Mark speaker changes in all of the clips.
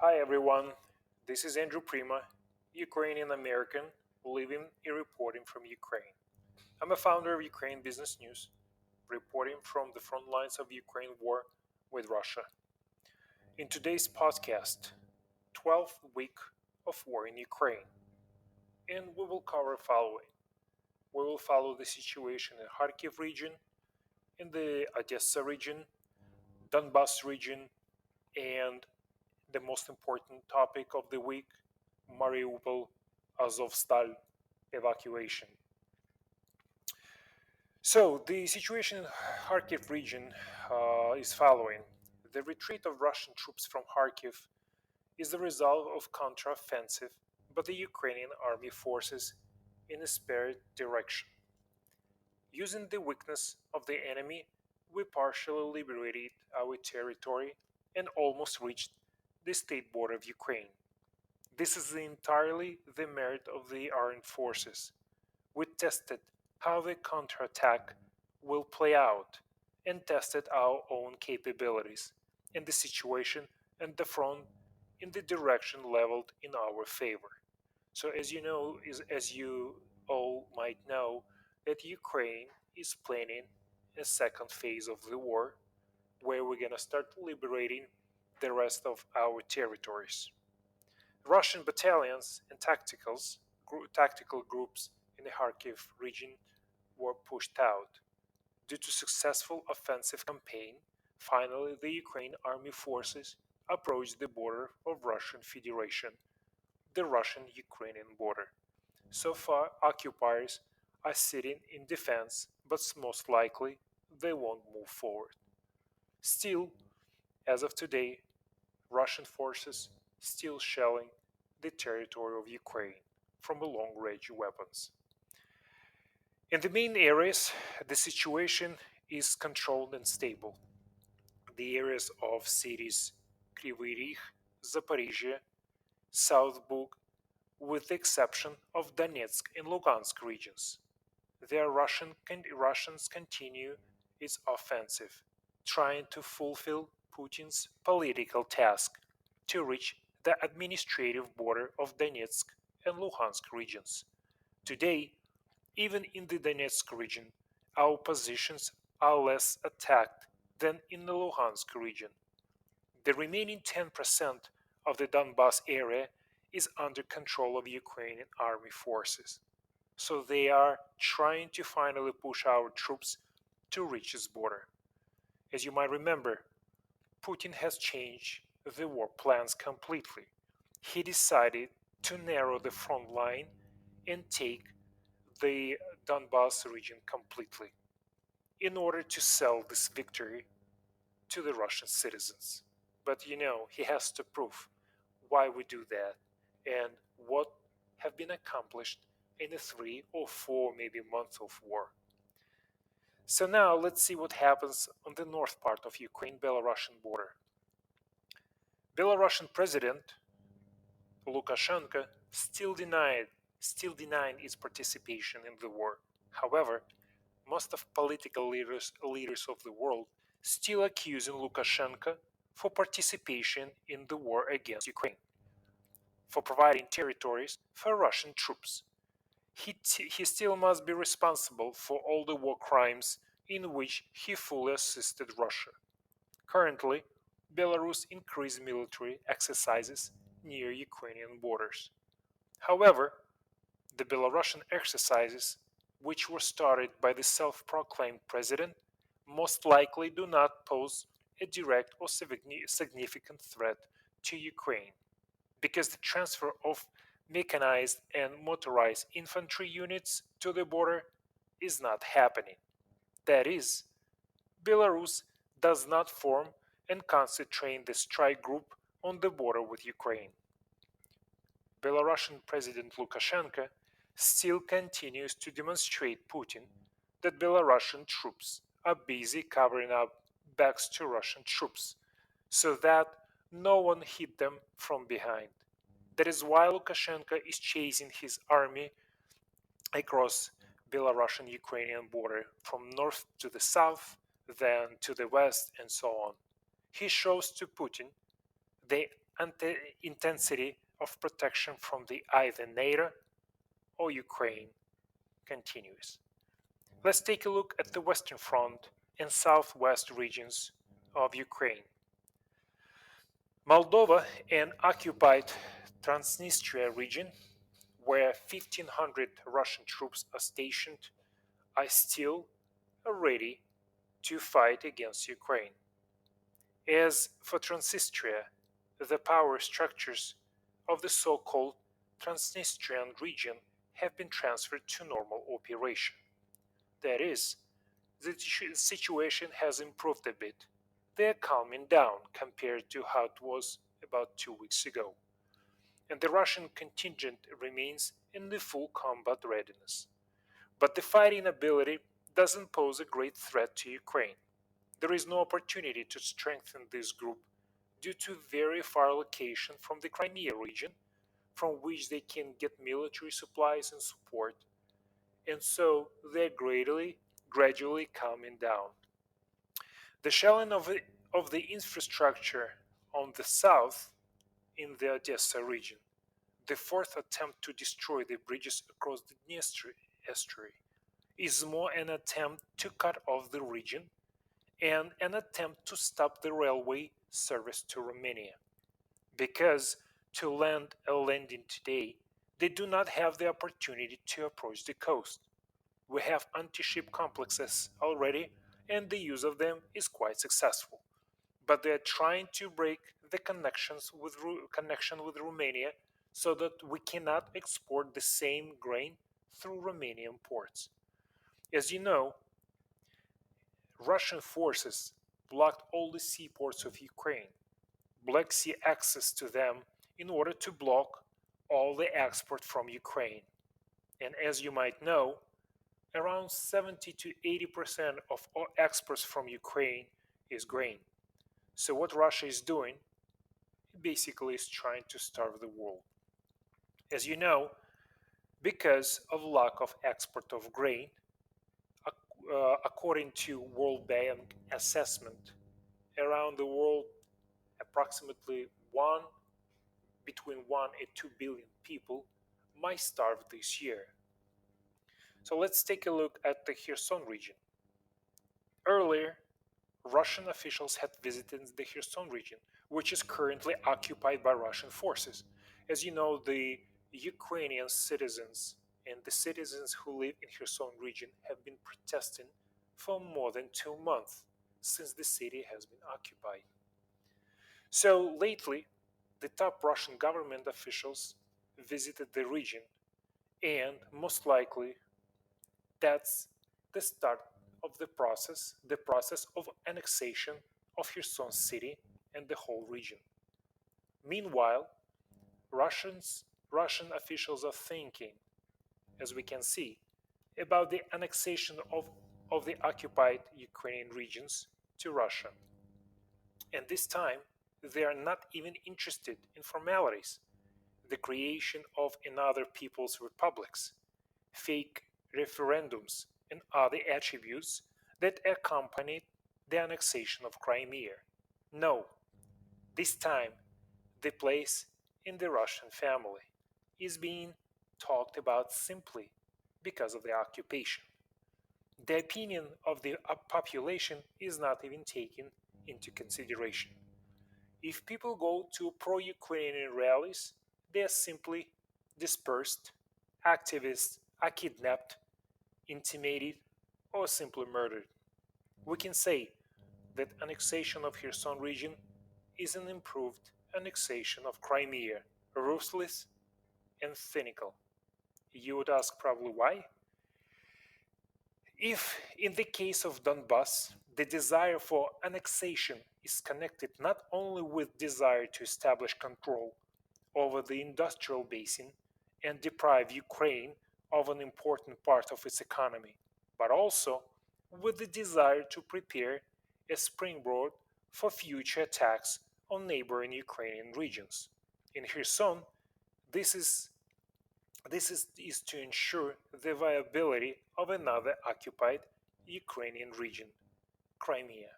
Speaker 1: Hi everyone, this is Andrew Prima, Ukrainian American living and reporting from Ukraine. I'm a founder of Ukraine Business News, reporting from the front lines of Ukraine war with Russia. In today's podcast, 12th week of war in Ukraine, and we will cover following. We will follow the situation in Kharkiv region, in the Odessa region, Donbas region, and the most important topic of the week, Mariupol Azovstal evacuation. So, the situation in Kharkiv region is following. The retreat of Russian troops from Kharkiv is the result of counteroffensive by the Ukrainian army forces in a spared direction. Using the weakness of the enemy, we partially liberated our territory and almost reached the state border of Ukraine. This is entirely the merit of the armed forces. We tested how the counterattack will play out and tested our own capabilities and the situation and the front in the direction leveled in our favor. So as you all might know, that Ukraine is planning a second phase of the war where we're gonna start liberating the rest of our territories. Russian battalions and tactical groups in the Kharkiv region were pushed out. Due to successful offensive campaign, finally the Ukraine army forces approached the border of Russian Federation, the Russian-Ukrainian border. So far, occupiers are sitting in defense, but most likely they won't move forward. Still, as of today, Russian forces still shelling the territory of Ukraine from long-range weapons. In the main areas, the situation is controlled and stable. The areas of cities Kryvyi Rih, Zaporizhia, South Bug, with the exception of Donetsk and Lugansk regions. Russians continue its offensive, trying to fulfill Putin's political task to reach the administrative border of Donetsk and Luhansk regions. Today, even in the Donetsk region, our positions are less attacked than in the Luhansk region. The remaining 10% of the Donbas area is under control of Ukrainian army forces. So they are trying to finally push our troops to reach its border. As you might remember, Putin has changed the war plans completely. He decided to narrow the front line and take the Donbas region completely in order to sell this victory to the Russian citizens. But he has to prove why we do that and what have been accomplished in a 3 or 4 maybe months of war. So now let's see what happens on the north part of Ukraine-Belarusian border. Belarusian President Lukashenko still denying its participation in the war. However, most of political leaders of the world still accusing Lukashenko for participation in the war against Ukraine, for providing territories for Russian troops. He still must be responsible for all the war crimes in which he fully assisted Russia. Currently, Belarus increased military exercises near Ukrainian borders. However, the Belarusian exercises, which were started by the self-proclaimed president, most likely do not pose a direct or significant threat to Ukraine, because the transfer of mechanized and motorized infantry units to the border is not happening. That is, Belarus does not form and concentrate the strike group on the border with Ukraine. Belarusian President Lukashenko still continues to demonstrate Putin that Belarusian troops are busy covering up backs to Russian troops so that no one hit them from behind. That is why Lukashenko is chasing his army across Belarusian Ukrainian border from north to the south, then to the west, and so on. He shows to Putin the intensity of protection from the either NATO or Ukraine continues. Let's take a look at the Western Front and southwest regions of Ukraine. Moldova and occupied Transnistria region, where 1,500 Russian troops are stationed, are still ready to fight against Ukraine. As for Transnistria, the power structures of the so called Transnistrian region have been transferred to normal operation. That is, the situation has improved a bit. They are calming down compared to how it was about 2 weeks ago, and the Russian contingent remains in the full combat readiness. But the fighting ability doesn't pose a great threat to Ukraine. There is no opportunity to strengthen this group due to very far location from the Crimea region, from which they can get military supplies and support, and so they're gradually calming down. The shelling of the infrastructure on the south in the Odessa region, the fourth attempt to destroy the bridges across the Dniester estuary, is more an attempt to cut off the region and an attempt to stop the railway service to Romania. Because to land a landing today, they do not have the opportunity to approach the coast. We have anti-ship complexes already, and the use of them is quite successful. But they are trying to break the connection with Romania so that we cannot export the same grain through Romanian ports. As you know, Russian forces blocked all the seaports of Ukraine, Black Sea access to them, in order to block all the export from Ukraine. And as you might know, around 70 to 80% of all exports from Ukraine is grain. So what Russia is doing basically is trying to starve the world. As you know, because of lack of export of grain, according to World Bank assessment, around the world approximately between 1 and 2 billion people might starve this year. So let's take a look at the Kherson region. Earlier, Russian officials had visited the Kherson region, which is currently occupied by Russian forces. As you know, the Ukrainian citizens and the citizens who live in Kherson region have been protesting for more than 2 months since the city has been occupied. So lately, the top Russian government officials visited the region, and most likely that's the start of the process of annexation of Kherson city and the whole region. Meanwhile, Russian officials are thinking, as we can see, about the annexation of the occupied Ukrainian regions to Russia. And this time, they are not even interested in formalities, the creation of another people's republics, fake referendums, and other attributes that accompanied the annexation of Crimea. No, this time the place in the Russian family is being talked about simply because of the occupation. The opinion of the population is not even taken into consideration. If people go to pro Ukrainian rallies, they are simply dispersed, activists are kidnapped, intimidated, or simply murdered. We can say that annexation of Kherson region is an improved annexation of Crimea, ruthless and cynical. You would ask probably why? If, in the case of Donbass, the desire for annexation is connected not only with desire to establish control over the industrial basin and deprive Ukraine of an important part of its economy, but also with the desire to prepare a springboard for future attacks on neighboring Ukrainian regions. In Kherson, this is this is to ensure the viability of another occupied Ukrainian region, Crimea.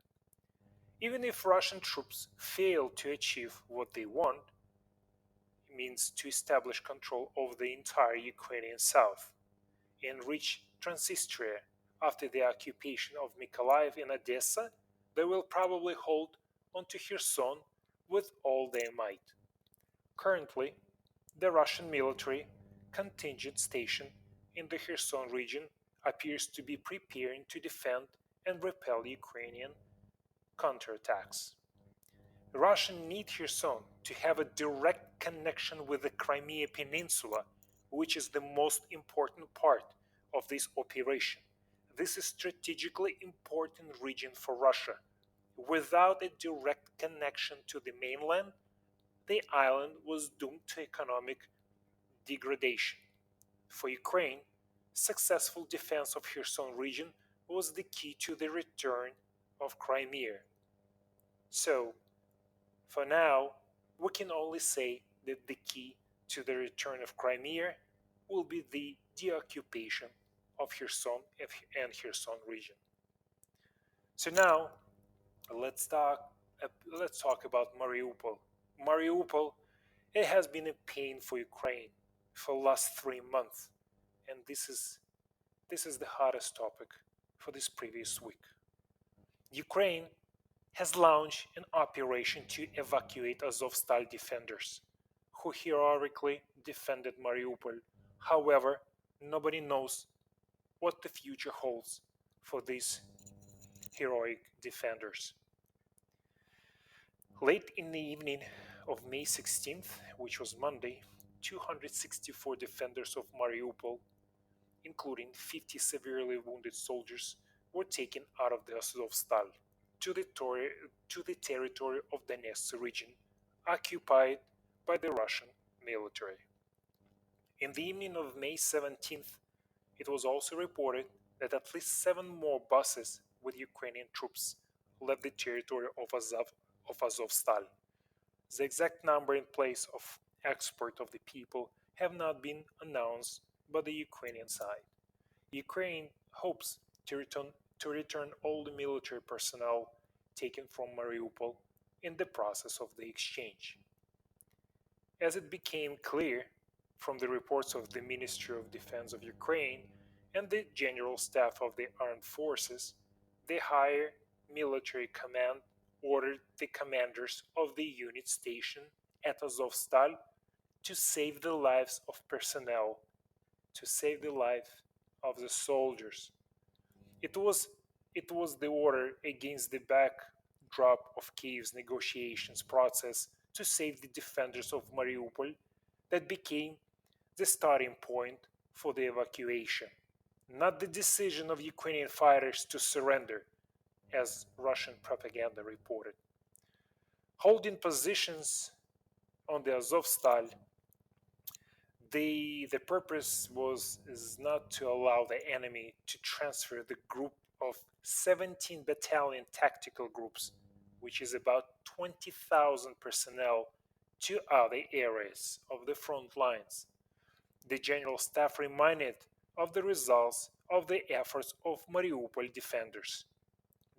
Speaker 1: Even if Russian troops fail to achieve what they want, it means to establish control over the entire Ukrainian south and reach Transnistria after the occupation of Mykolaiv and Odessa, they will probably hold onto Kherson with all their might. Currently, the Russian military contingent stationed in the Kherson region appears to be preparing to defend and repel Ukrainian counterattacks. Russia needs Kherson to have a direct connection with the Crimea Peninsula, which is the most important part of this operation. This is a strategically important region for Russia. Without a direct connection to the mainland, the island was doomed to economic degradation. For Ukraine, successful defense of Kherson region was the key to the return of Crimea. So, for now, we can only say that the key to the return of Crimea will be the deoccupation of Kherson and Kherson region. So now let's talk let's talk about Mariupol. Mariupol, it has been a pain for Ukraine for the last 3 months, and this is the hottest topic for this previous week. Ukraine has launched an operation to evacuate Azovstal defenders, who heroically defended Mariupol. However, nobody knows what the future holds for these heroic defenders. Late in the evening of May 16th, which was Monday, 264 defenders of Mariupol, including 50 severely wounded soldiers, were taken out of the Azovstal to the territory of Donetsk region, occupied by the Russian military. In the evening of May 17th, it was also reported that at least 7 more buses with Ukrainian troops left the territory of Azovstal. The exact number and place of export of the people have not been announced by the Ukrainian side. Ukraine hopes to return all the military personnel taken from Mariupol in the process of the exchange. As it became clear from the reports of the Ministry of Defense of Ukraine and the General Staff of the Armed Forces, the higher military command ordered the commanders of the unit stationed at Azovstal to save the lives of personnel, to save the life of the soldiers. It was it was the order against the backdrop of Kiev's negotiations process to save the defenders of Mariupol that became the starting point for the evacuation, not the decision of Ukrainian fighters to surrender, as Russian propaganda reported. Holding positions on the Azovstal, the purpose was is not to allow the enemy to transfer the group of 17 battalion tactical groups, which is about 20,000 personnel, to other areas of the front lines. The General Staff reminded of the results of the efforts of Mariupol defenders.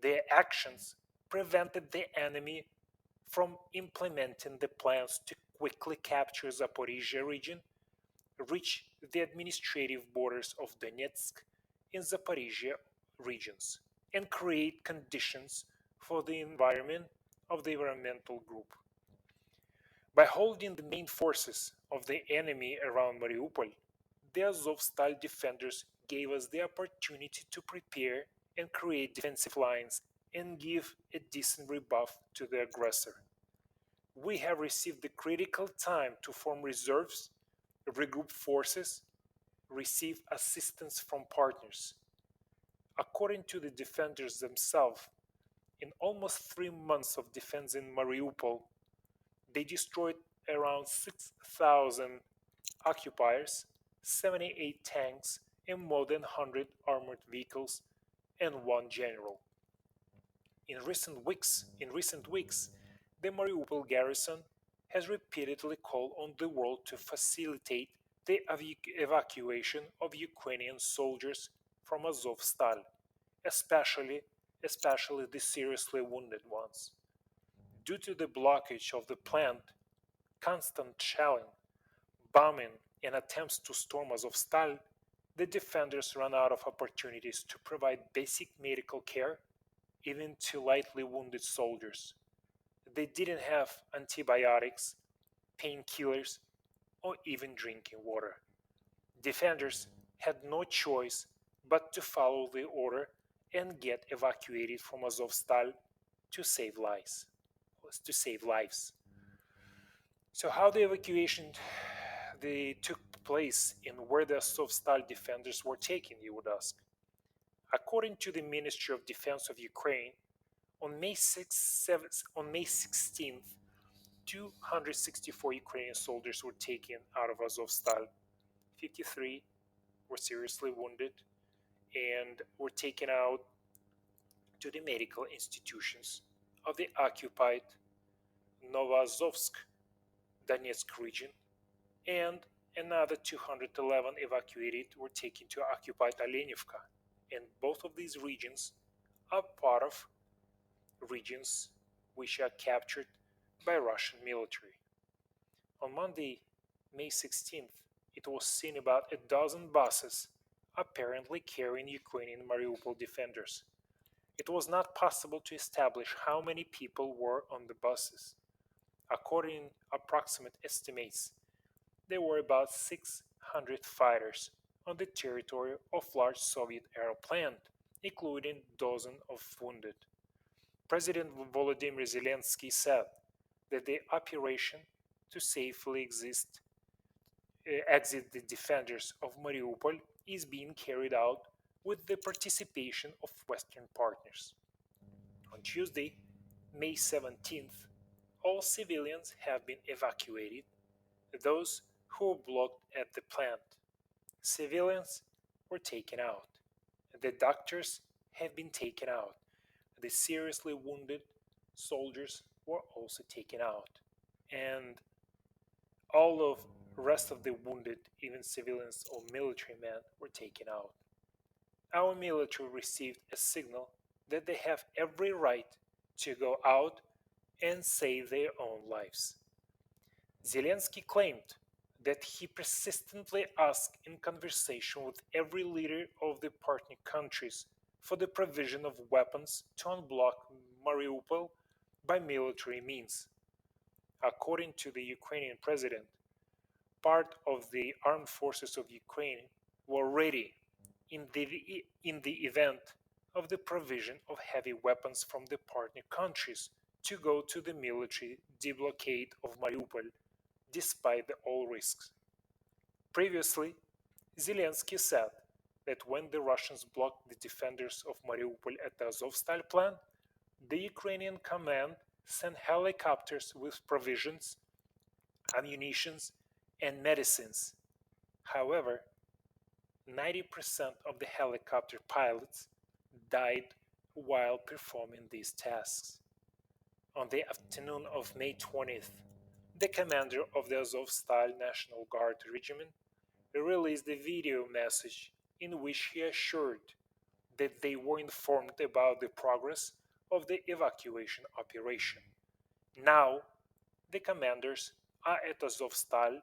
Speaker 1: Their actions prevented the enemy from implementing the plans to quickly capture Zaporizhia region, reach the administrative borders of Donetsk and Zaporizhia regions, and create conditions for the environment of the environmental group. By holding the main forces of the enemy around Mariupol, the Azovstal defenders gave us the opportunity to prepare and create defensive lines and give a decent rebuff to the aggressor. We have received the critical time to form reserves, regroup forces, receive assistance from partners. According to the defenders themselves, in almost 3 months of defense in Mariupol, they destroyed around 6,000 occupiers, 78 tanks, and more than 100 armored vehicles, and one general. In recent weeks, the Mariupol garrison has repeatedly called on the world to facilitate the evacuation of Ukrainian soldiers from Azovstal, especially especially the seriously wounded ones. Due to the blockage of the plant, constant shelling, bombing, and attempts to storm Azovstal, the defenders ran out of opportunities to provide basic medical care even to lightly wounded soldiers. They didn't have antibiotics, painkillers, or even drinking water. Defenders had no choice but to follow the order and get evacuated from Azovstal to save lives. To save lives. So, how the evacuation they took place and where the Azovstal defenders were taken, you would ask. According to the Ministry of Defense of Ukraine, on May 16th, 264 Ukrainian soldiers were taken out of Azovstal. 53 were seriously wounded and were taken out to the medical institutions of the occupied Novazovsk Donetsk region, and another 211 evacuated were taken to occupied Alenivka. And both of these regions are part of regions which are captured by Russian military. On Monday, May 16th, it was seen about a dozen buses apparently carrying Ukrainian Mariupol defenders. It was not possible to establish how many people were on the buses. According to approximate estimates, there were about 600 fighters on the territory of large Soviet era plant, including dozens of wounded. President Volodymyr Zelensky said that the operation to safely exit the defenders of Mariupol is being carried out with the participation of Western partners. On Tuesday, May 17th, all civilians have been evacuated, those who were blocked at the plant. Civilians were taken out. The doctors have been taken out. The seriously wounded soldiers were also taken out. And all of the rest of the wounded, even civilians or military men, were taken out. Our military received a signal that they have every right to go out and save their own lives. Zelensky claimed that he persistently asked in conversation with every leader of the partner countries for the provision of weapons to unblock Mariupol by military means. According to the Ukrainian president, part of the armed forces of Ukraine were ready in the event of the provision of heavy weapons from the partner countries to go to the military deblockade of Mariupol despite all risks. Previously, Zelensky said that when the Russians blocked the defenders of Mariupol at the Azovstal plant, the Ukrainian command sent helicopters with provisions, ammunition, and medicines. However, 90% of the helicopter pilots died while performing these tasks. On the afternoon of May 20th, the commander of the Azovstal National Guard Regiment released a video message in which he assured that they were informed about the progress of the evacuation operation. Now, the commanders are at Azovstal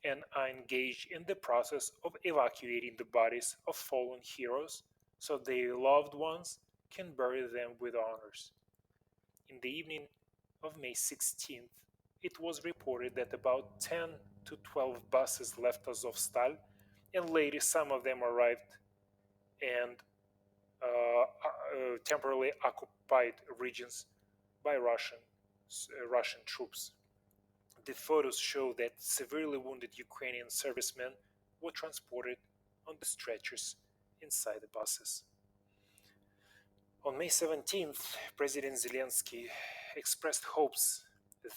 Speaker 1: and are engaged in the process of evacuating the bodies of fallen heroes so their loved ones can bury them with honors. In the evening of May 16th, it was reported that about 10 to 12 buses left Azovstal, and later some of them arrived and temporarily occupied regions by Russian troops. The photos show that severely wounded Ukrainian servicemen were transported on the stretchers inside the buses. On May 17th, President Zelensky expressed hopes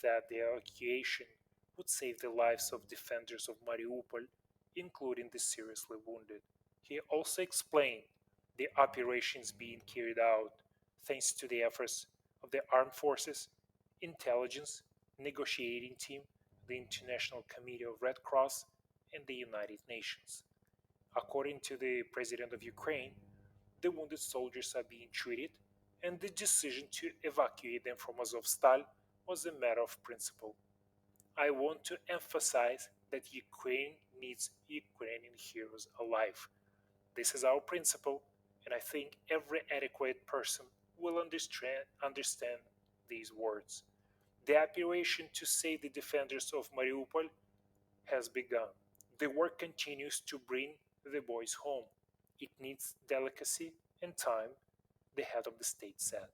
Speaker 1: that the evacuation would save the lives of defenders of Mariupol, including the seriously wounded. He also explained the operations being carried out thanks to the efforts of the armed forces, intelligence, negotiating team, the International Committee of Red Cross, and the United Nations. According to the President of Ukraine, the wounded soldiers are being treated and the decision to evacuate them from Azovstal was a matter of principle. I want to emphasize that Ukraine needs Ukrainian heroes alive. This is our principle, and I think every adequate person will understand these words. The operation to save the defenders of Mariupol has begun. The work continues to bring the boys home. It needs delicacy and time, the head of the state said.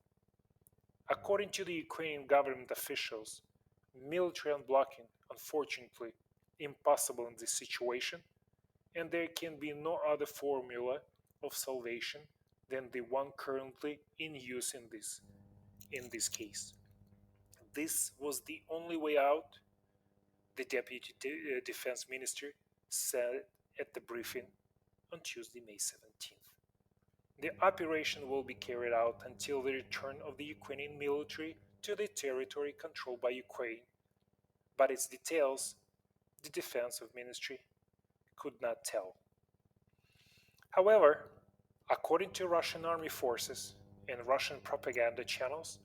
Speaker 1: According to the Ukrainian government officials, military unblocking, unfortunately, impossible in this situation, and there can be no other formula of salvation than the one currently in use in this case. This was the only way out, the deputy defense minister said at the briefing on Tuesday, May 17th. The operation will be carried out until the return of the Ukrainian military to the territory controlled by Ukraine, but its details the defense of ministry could not tell. However, according to Russian army forces and Russian propaganda channels,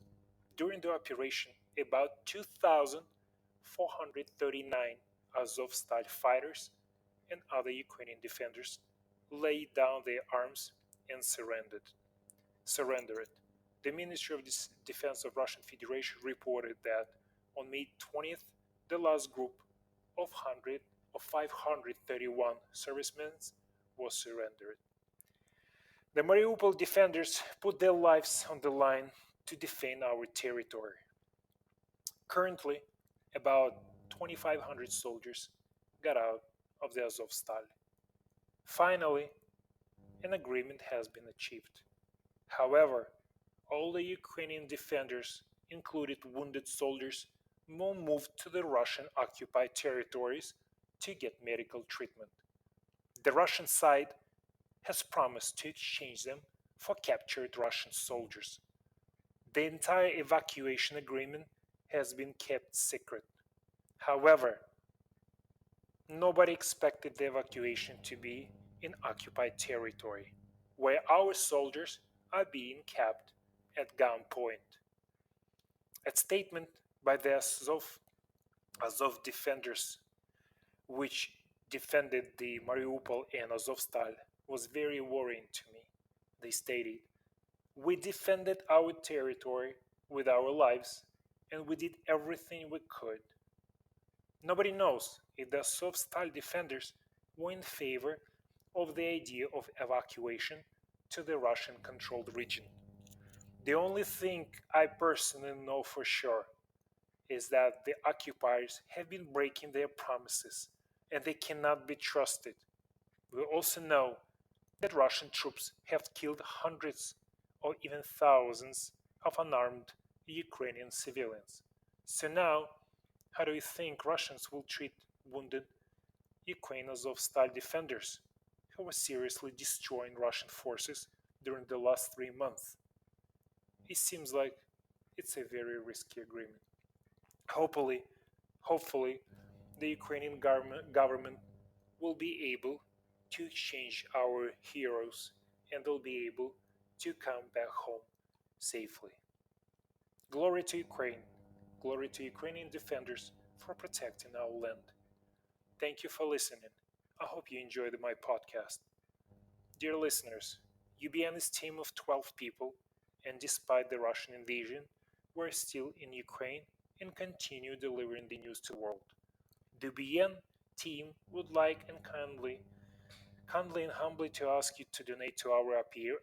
Speaker 1: during the operation, about 2,439 Azov-style fighters and other Ukrainian defenders laid down their arms and surrendered. The Ministry of Defense of Russian Federation reported that on May 20th, the last group of 531 servicemen was surrendered. The Mariupol defenders put their lives on the line to defend our territory. Currently, about 2,500 soldiers got out of the Azovstal. Finally, an agreement has been achieved. However, all the Ukrainian defenders, including wounded soldiers, will move to the Russian occupied territories to get medical treatment. The Russian side has promised to exchange them for captured Russian soldiers. The entire evacuation agreement has been kept secret. However, nobody expected the evacuation to be in occupied territory, where our soldiers are being kept at gunpoint. A statement by the Azov defenders, which defended the Mariupol and Azovstal, was very worrying to me. They stated, "We defended our territory with our lives, and we did everything we could. Nobody knows if the Azov-style defenders were in favor of the idea of evacuation to the Russian-controlled region. The only thing I personally know for sure is that the occupiers have been breaking their promises and they cannot be trusted. We also know that Russian troops have killed hundreds or even thousands of unarmed Ukrainian civilians. So now, how do you think Russians will treat wounded Ukraine Azov-style defenders who were seriously destroying Russian forces during the last 3 months? It seems like it's a very risky agreement. Hopefully, hopefully, the Ukrainian government will be able to exchange our heroes and they'll be able to come back home safely. Glory to Ukraine. Glory to Ukrainian defenders for protecting our land. Thank you for listening. I hope you enjoyed my podcast. Dear listeners, UBN is a team of 12 people, and despite the Russian invasion, we're still in Ukraine and continue delivering the news to the world. The UBN team would like and kindly and humbly to ask you to donate to our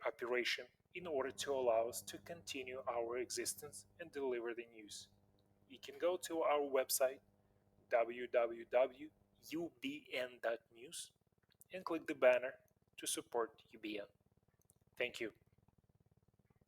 Speaker 1: operation in order to allow us to continue our existence and deliver the news. You can go to our website www.ubn.news and click the banner to support UBN. Thank you.